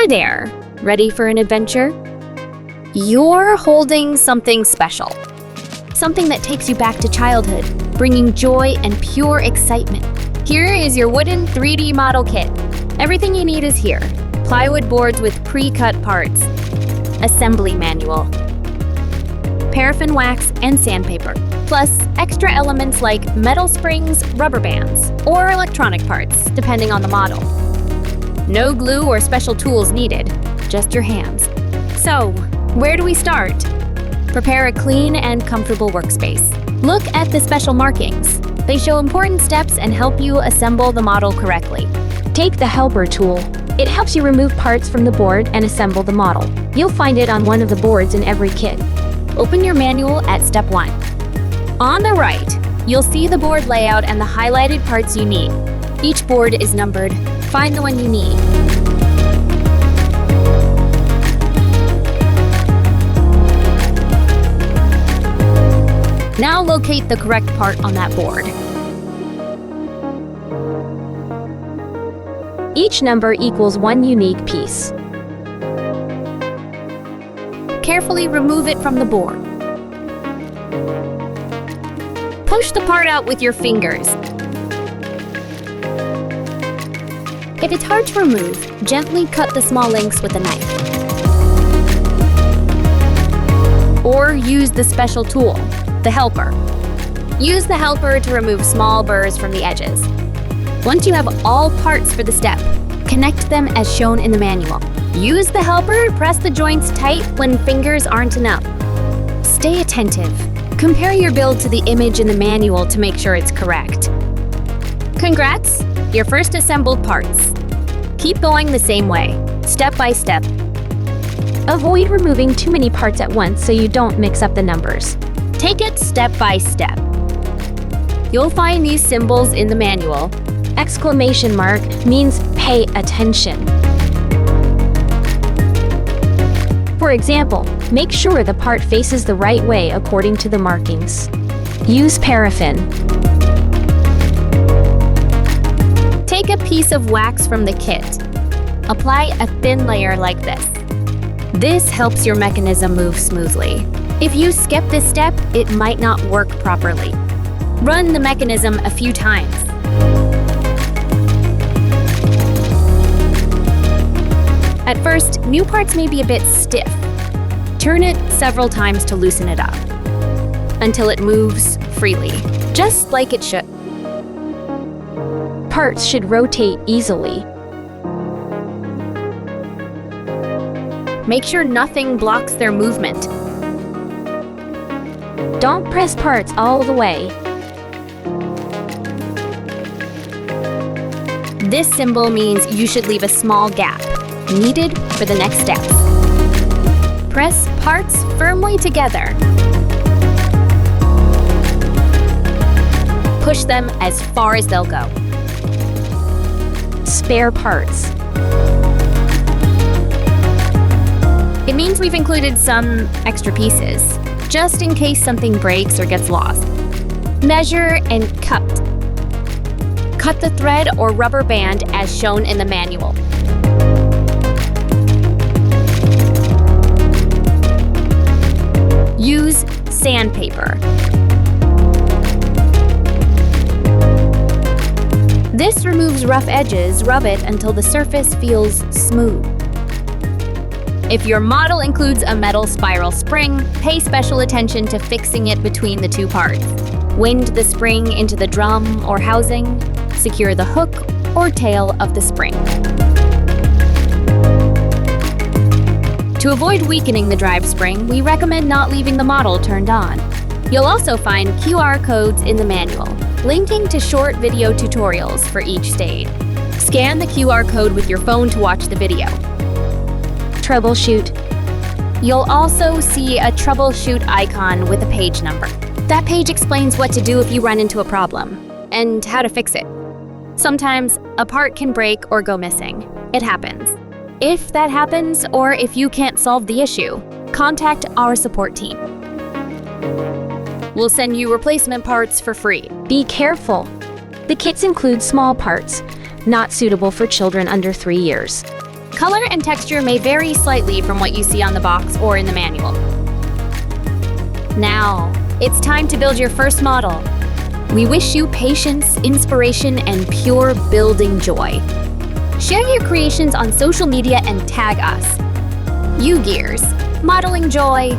Hi there! Ready for an adventure? You're holding something special. Something that takes you back to childhood, bringing joy and pure excitement. Here is your wooden 3D model kit. Everything you need is here. Plywood boards with pre-cut parts. Assembly manual. Paraffin wax and sandpaper. Plus extra elements like metal springs, rubber bands, or electronic parts, depending on the model. No glue or special tools needed, just your hands. So, where do we start? Prepare a clean and comfortable workspace. Look at the special markings. They show important steps and help you assemble the model correctly. Take the helper tool. It helps you remove parts from the board and assemble the model. You'll find it on one of the boards in every kit. Open your manual at step 1. On the right, you'll see the board layout and the highlighted parts you need. Each board is numbered. Find the one you need. Now locate the correct part on that board. Each number equals one unique piece. Carefully remove it from the board. Push the part out with your fingers. If it's hard to remove, gently cut the small links with a knife. Or use the special tool, the helper. Use the helper to remove small burrs from the edges. Once you have all parts for the step, connect them as shown in the manual. Use the helper to press the joints tight when fingers aren't enough. Stay attentive. Compare your build to the image in the manual to make sure it's correct. Congrats! Your first assembled parts. Keep going the same way, step by step. Avoid removing too many parts at once so you don't mix up the numbers. Take it step by step. You'll find these symbols in the manual. Exclamation mark means pay attention. For example, make sure the part faces the right way according to the markings. Use paraffin. Take a piece of wax from the kit. Apply a thin layer like this. This helps your mechanism move smoothly. If you skip this step, it might not work properly. Run the mechanism a few times. At first, new parts may be a bit stiff. Turn it several times to loosen it up, until it moves freely, just like it should. Parts should rotate easily. Make sure nothing blocks their movement. Don't press parts all the way. This symbol means you should leave a small gap, needed for the next steps. Press parts firmly together. Push them as far as they'll go. Spare parts. It means we've included some extra pieces, just in case something breaks or gets lost. Measure and cut. Cut the thread or rubber band as shown in the manual. Use sandpaper. This removes rough edges. Rub it until the surface feels smooth. If your model includes a metal spiral spring, pay special attention to fixing it between the two parts. Wind the spring into the drum or housing. Secure the hook or tail of the spring. To avoid weakening the drive spring, we recommend not leaving the model turned on. You'll also find QR codes in the manual, linking to short video tutorials for each stage. Scan the QR code with your phone to watch the video. Troubleshoot. You'll also see a troubleshoot icon with a page number. That page explains what to do if you run into a problem, and how to fix it. Sometimes, a part can break or go missing. It happens. If that happens, or if you can't solve the issue, contact our support team. We'll send you replacement parts for free. Be careful. The kits include small parts, not suitable for children under 3 years. Color and texture may vary slightly from what you see on the box or in the manual. Now, it's time to build your first model. We wish you patience, inspiration, and pure building joy. Share your creations on social media and tag us. Ugears, modeling joy,